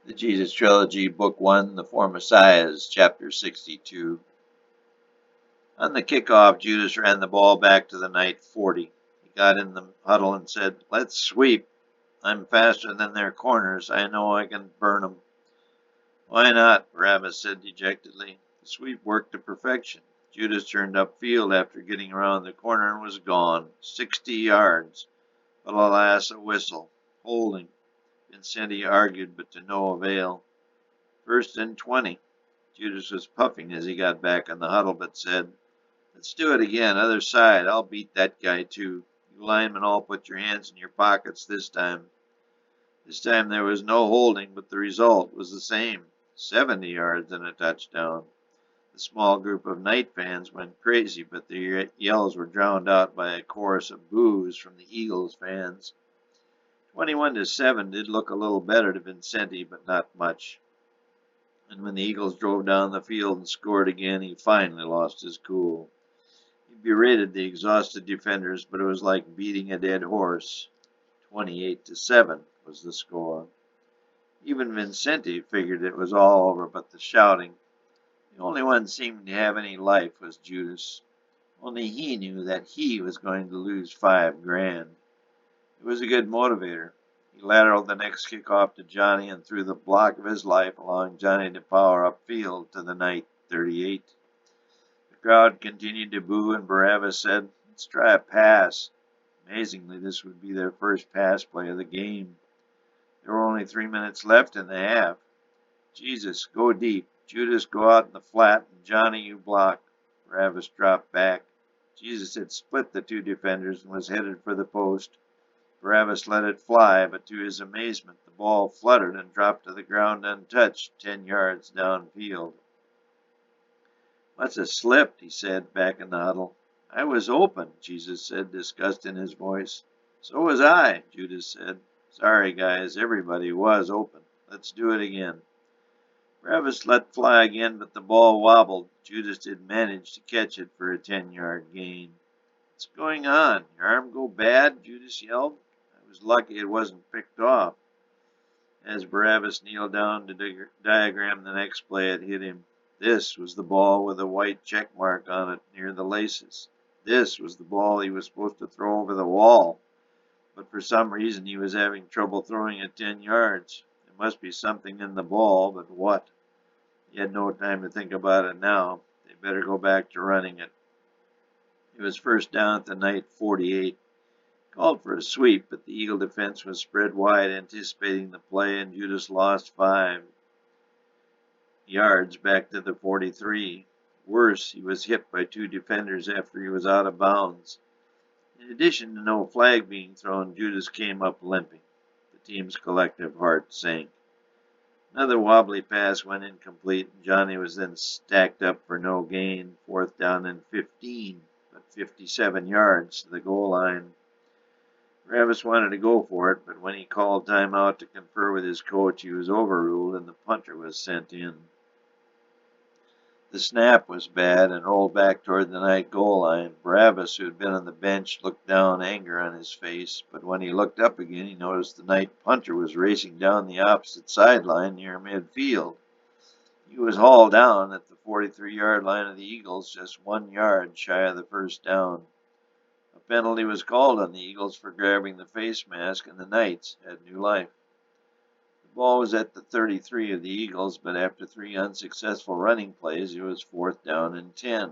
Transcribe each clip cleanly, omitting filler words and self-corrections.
The Jesus Trilogy, Book 1, The Four Messiahs, Chapter 62. On the kickoff, Judas ran the ball back to the night 40. He got in the huddle and said, "Let's sweep. I'm faster than their corners. I know I can burn 'em." "Why not?" Barabbas said dejectedly. The sweep worked to perfection. Judas turned upfield after getting around the corner and was gone. 60 yards. But alas, a whistle. Holding. Vincenti argued, but to no avail. First and 20. Judas was puffing as he got back in the huddle, but said, "Let's do it again. Other side. I'll beat that guy, too. You linemen all put your hands in your pockets this time." This time there was no holding, but the result was the same. 70 yards and a touchdown. The small group of Knight fans went crazy, but their yells were drowned out by a chorus of boos from the Eagles fans. 21-7 did look a little better to Vincenti, but not much. And when the Eagles drove down the field and scored again, he finally lost his cool. He berated the exhausted defenders, but it was like beating a dead horse. 28-7 was the score. Even Vincenti figured it was all over but the shouting. The only one seeming to have any life was Judas. Only he knew that he was going to lose $5,000. It was a good motivator. He lateraled the next kickoff to Johnny and threw the block of his life along Johnny to power upfield to the Knight 38. The crowd continued to boo, and Barabbas said, "Let's try a pass." Amazingly, this would be their first pass play of the game. There were only 3 minutes left in the half. "Jesus, go deep. Judas, go out in the flat, and Johnny, you block." Barabbas dropped back. Jesus had split the two defenders and was headed for the post. Barabbas let it fly, but to his amazement, the ball fluttered and dropped to the ground untouched, 10 yards downfield. "Must have slipped," he said, back in the huddle. "I was open," Jesus said, disgust in his voice. "So was I," Judas said. "Sorry, guys, everybody was open. Let's do it again." Barabbas let fly again, but the ball wobbled. Judas did manage to catch it for a 10-yard gain. "What's going on? Your arm go bad?" Judas yelled. "I was lucky it wasn't picked off." As Barabbas kneeled down to diagram the next play, it hit him. This was the ball with a white check mark on it near the laces. This was the ball he was supposed to throw over the wall. But for some reason he was having trouble throwing it 10 yards. There must be something in the ball, but what? He had no time to think about it now. They better go back to running it. It was first down at the Knight 48. Called for a sweep, but the Eagle defense was spread wide, anticipating the play, and Judas lost 5 yards back to the 43. Worse, he was hit by two defenders after he was out of bounds. In addition to no flag being thrown, Judas came up limping. The team's collective heart sank. Another wobbly pass went incomplete, and Johnny was then stacked up for no gain, 4th down and 15, but 57 yards to the goal line. Barabbas wanted to go for it, but when he called timeout to confer with his coach, he was overruled and the punter was sent in. The snap was bad and rolled back toward the Knight goal line. Barabbas, who had been on the bench, looked down, anger on his face, but when he looked up again, he noticed the Knight punter was racing down the opposite sideline near midfield. He was hauled down at the 43-yard line of the Eagles, just 1 yard shy of the first down. A penalty was called on the Eagles for grabbing the face mask, and the Knights had new life. The ball was at the 33 of the Eagles, but after 3 unsuccessful running plays, it was 4th down and 10.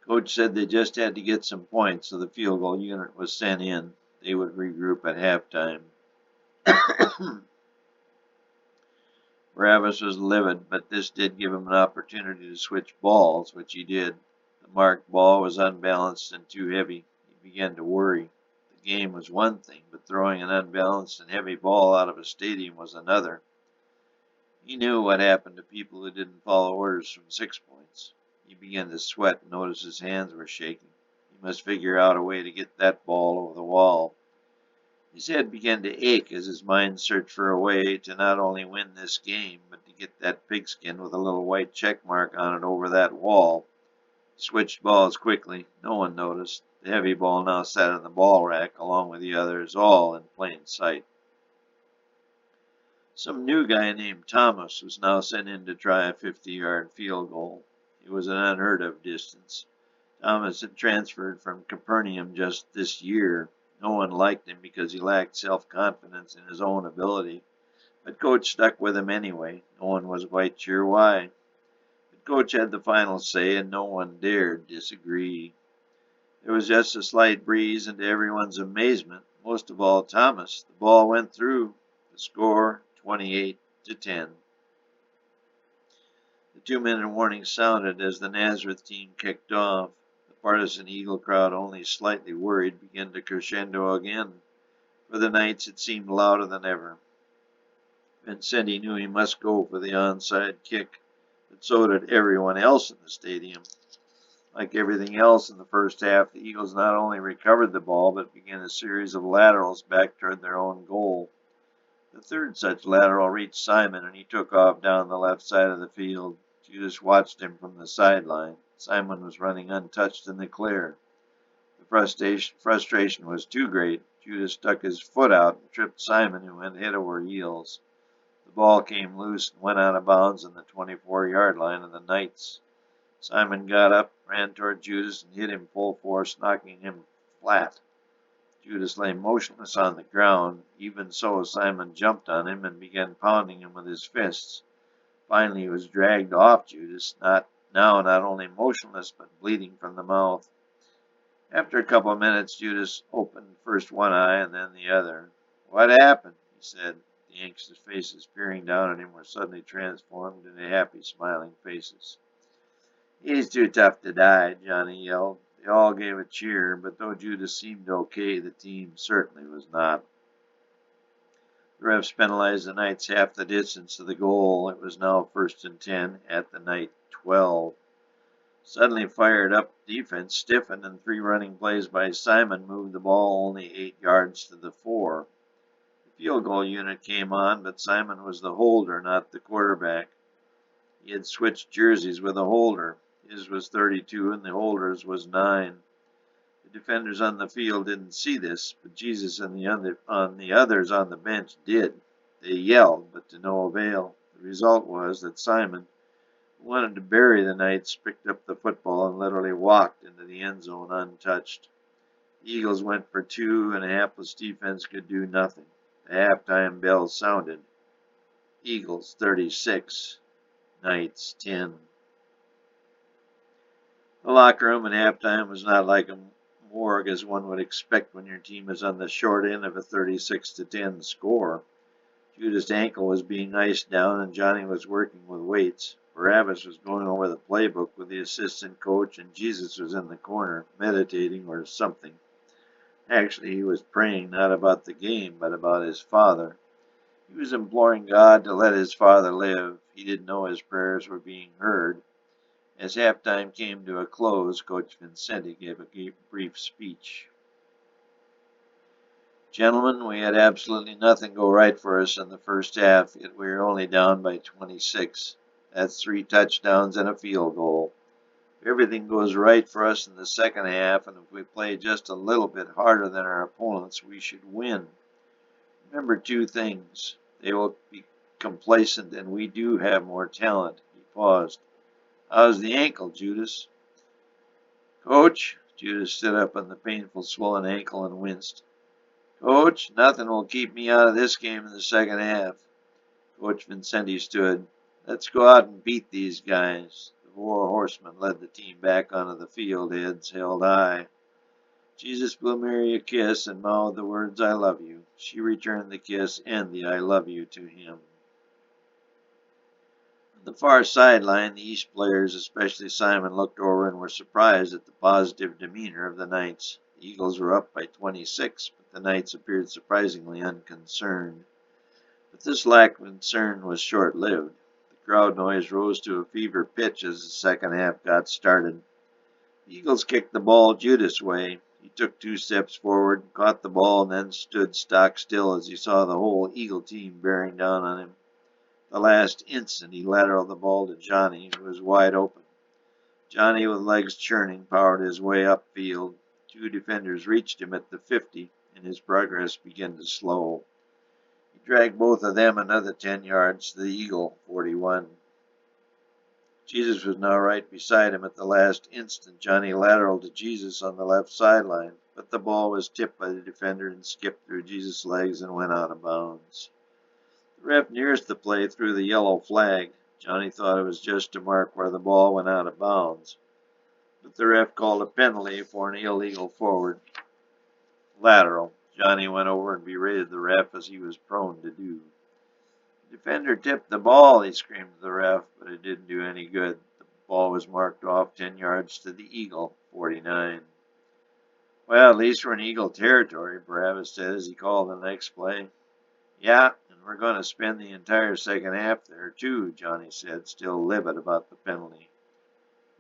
Coach said they just had to get some points, so the field goal unit was sent in. They would regroup at halftime. Barabbas was livid, but this did give him an opportunity to switch balls, which he did. The marked ball was unbalanced and too heavy. He began to worry. The game was one thing, but throwing an unbalanced and heavy ball out of a stadium was another. He knew what happened to people who didn't follow orders from 6 points. He began to sweat and noticed his hands were shaking. He must figure out a way to get that ball over the wall. His head began to ache as his mind searched for a way to not only win this game, but to get that pigskin with a little white check mark on it over that wall. He switched balls quickly. No one noticed. The heavy ball now sat in the ball rack along with the others, all in plain sight. Some new guy named Thomas was now sent in to try a 50-yard field goal. It was an unheard of distance. Thomas had transferred from Capernaum just this year. No one liked him because he lacked self-confidence in his own ability, but Coach stuck with him anyway. No one was quite sure why. But Coach had the final say, and no one dared disagree. There was just a slight breeze, and to everyone's amazement, most of all Thomas, the ball went through. The score, 28-10. The 2-minute warning sounded as the Nazareth team kicked off. The partisan Eagle crowd, only slightly worried, began to crescendo again. For the Knights it seemed louder than ever. Vincenti knew he must go for the onside kick, but so did everyone else in the stadium. Like everything else in the first half, the Eagles not only recovered the ball, but began a series of laterals back toward their own goal. The third such lateral reached Simon, and he took off down the left side of the field. Judas watched him from the sideline. Simon was running untouched in the clear. The frustration was too great. Judas stuck his foot out and tripped Simon, who went head over heels. The ball came loose and went out of bounds on the 24-yard line of the Knights. Simon got up, ran toward Judas, and hit him full force, knocking him flat. Judas lay motionless on the ground. Even so, Simon jumped on him and began pounding him with his fists. Finally, he was dragged off Judas, not only motionless, but bleeding from the mouth. After a couple of minutes, Judas opened first one eye and then the other. "What happened?" he said. The anxious faces peering down at him were suddenly transformed into happy, smiling faces. "He's too tough to die," Johnny yelled. They all gave a cheer, but though Judas seemed okay, the team certainly was not. The refs penalized the Knights half the distance to the goal. It was now 1st and 10 at the Knight 12. Suddenly fired up defense stiffened, and 3 running plays by Simon moved the ball only 8 yards to the 4. The field goal unit came on, but Simon was the holder, not the quarterback. He had switched jerseys with the holder. His was 32 and the holder's was 9. The defenders on the field didn't see this, but Jesus and the others on the bench did. They yelled, but to no avail. The result was that Simon, who wanted to bury the Knights, picked up the football and literally walked into the end zone untouched. The Eagles went for 2, and a hapless defense could do nothing. The halftime bell sounded. Eagles 36, Knights 10. The locker room at halftime was not like a morgue as one would expect when your team is on the short end of a 36-10 score. Judas' ankle was being iced down, and Johnny was working with weights. Barabbas was going over the playbook with the assistant coach, and Jesus was in the corner, meditating or something. Actually, he was praying not about the game, but about his father. He was imploring God to let his father live. He didn't know his prayers were being heard. As halftime came to a close, Coach Vincenti gave a brief speech. "Gentlemen, we had absolutely nothing go right for us in the first half, yet we were only down by 26. That's 3 touchdowns and a field goal. If everything goes right for us in the second half, and if we play just a little bit harder than our opponents, we should win. Remember 2 things. They will be complacent, and we do have more talent." He paused. "How's the ankle, Judas?" "Coach," Judas stood up on the painful swollen ankle and winced. "Coach, nothing will keep me out of this game in the second half." Coach Vincenti stood. "Let's go out and beat these guys." The 4 horsemen led the team back onto the field, heads held high. Jesus blew Mary a kiss and mouthed the words, "I love you." She returned the kiss and the "I love you" to him. On the far sideline, the East players, especially Simon, looked over and were surprised at the positive demeanor of the Knights. The Eagles were up by 26, but the Knights appeared surprisingly unconcerned. But this lack of concern was short-lived. The crowd noise rose to a fever pitch as the second half got started. The Eagles kicked the ball Judas' way. He took 2 steps forward, caught the ball, and then stood stock still as he saw the whole Eagle team bearing down on him. The last instant he lateraled the ball to Johnny, who was wide open. Johnny, with legs churning, powered his way upfield. 2 defenders reached him at the 50, and his progress began to slow. He dragged both of them another 10 yards to the Eagle, 41. Jesus was now right beside him at the last instant. Johnny lateraled to Jesus on the left sideline, but the ball was tipped by the defender and skipped through Jesus' legs and went out of bounds. The ref nearest the play threw the yellow flag. Johnny thought it was just to mark where the ball went out of bounds, but the ref called a penalty for an illegal forward lateral. Johnny went over and berated the ref as he was prone to do. The defender tipped the ball, he screamed to the ref, but it didn't do any good. The ball was marked off 10 yards to the Eagle, 49. Well, at least we're in Eagle territory, Barabbas said as he called the next play. Yeah, and we're going to spend the entire second half there, too, Johnny said, still livid about the penalty.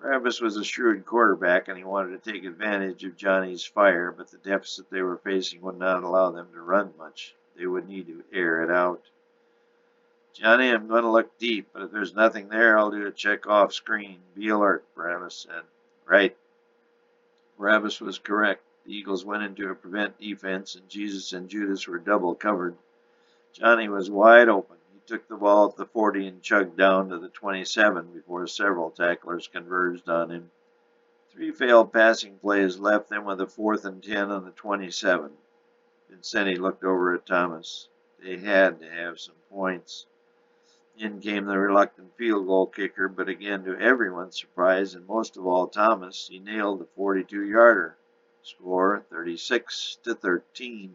Barabbas was a shrewd quarterback, and he wanted to take advantage of Johnny's fire, but the deficit they were facing would not allow them to run much. They would need to air it out. Johnny, I'm going to look deep, but if there's nothing there, I'll do a check off screen. Be alert, Barabbas said. Right. Barabbas was correct. The Eagles went into a prevent defense, and Jesus and Judas were double covered. Johnny was wide open. He took the ball at the 40 and chugged down to the 27 before several tacklers converged on him. 3 failed passing plays left them with a 4th and 10 on the 27. Vincenti looked over at Thomas. They had to have some points. In came the reluctant field goal kicker, but again, to everyone's surprise, and most of all Thomas, he nailed the 42-yarder. Score 36-13.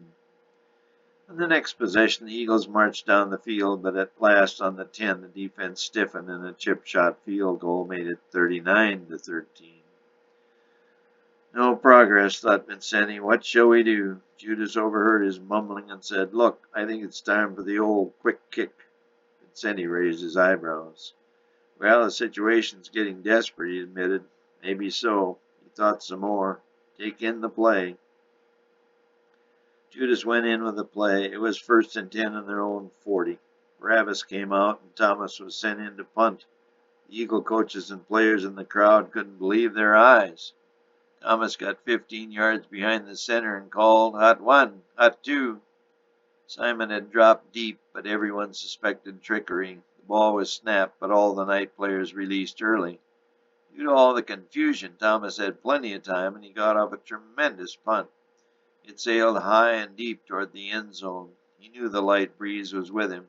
On the next possession, the Eagles marched down the field, but at last on the 10, the defense stiffened and a chip shot field goal made it 39-13. No progress, thought Vincenti. What shall we do? Judas overheard his mumbling and said, Look, I think it's time for the old quick kick. Vincenti raised his eyebrows. Well, the situation's getting desperate, he admitted. Maybe so. He thought some more. Take in the play. Judas went in with the play. It was 1st and 10 on their own 40. Barabbas came out, and Thomas was sent in to punt. The Eagle coaches and players in the crowd couldn't believe their eyes. Thomas got 15 yards behind the center and called, Hot 1, Hot 2. Simon had dropped deep, but everyone suspected trickery. The ball was snapped, but all the night players released early. Due to all the confusion, Thomas had plenty of time, and he got off a tremendous punt. It sailed high and deep toward the end zone. He knew the light breeze was with him.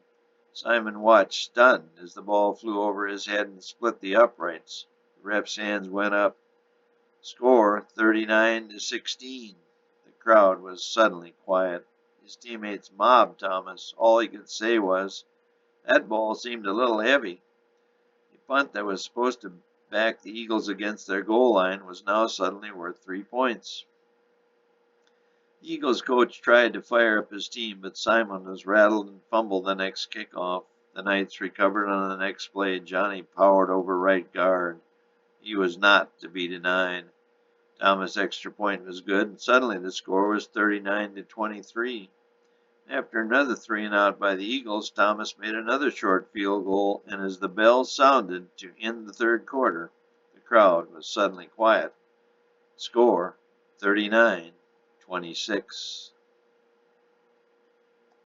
Simon watched, stunned, as the ball flew over his head and split the uprights. The ref's hands went up. Score 39-16. The crowd was suddenly quiet. His teammates mobbed Thomas. All he could say was, That ball seemed a little heavy. A punt that was supposed to back the Eagles against their goal line was now suddenly worth 3 points. The Eagles coach tried to fire up his team, but Simon was rattled and fumbled the next kickoff. The Knights recovered on the next play. Johnny powered over right guard. He was not to be denied. Thomas' extra point was good, and suddenly the score was 39-23. After another 3-and-out by the Eagles, Thomas made another short field goal, and as the bell sounded to end the third quarter, the crowd was suddenly quiet. Score 39-26.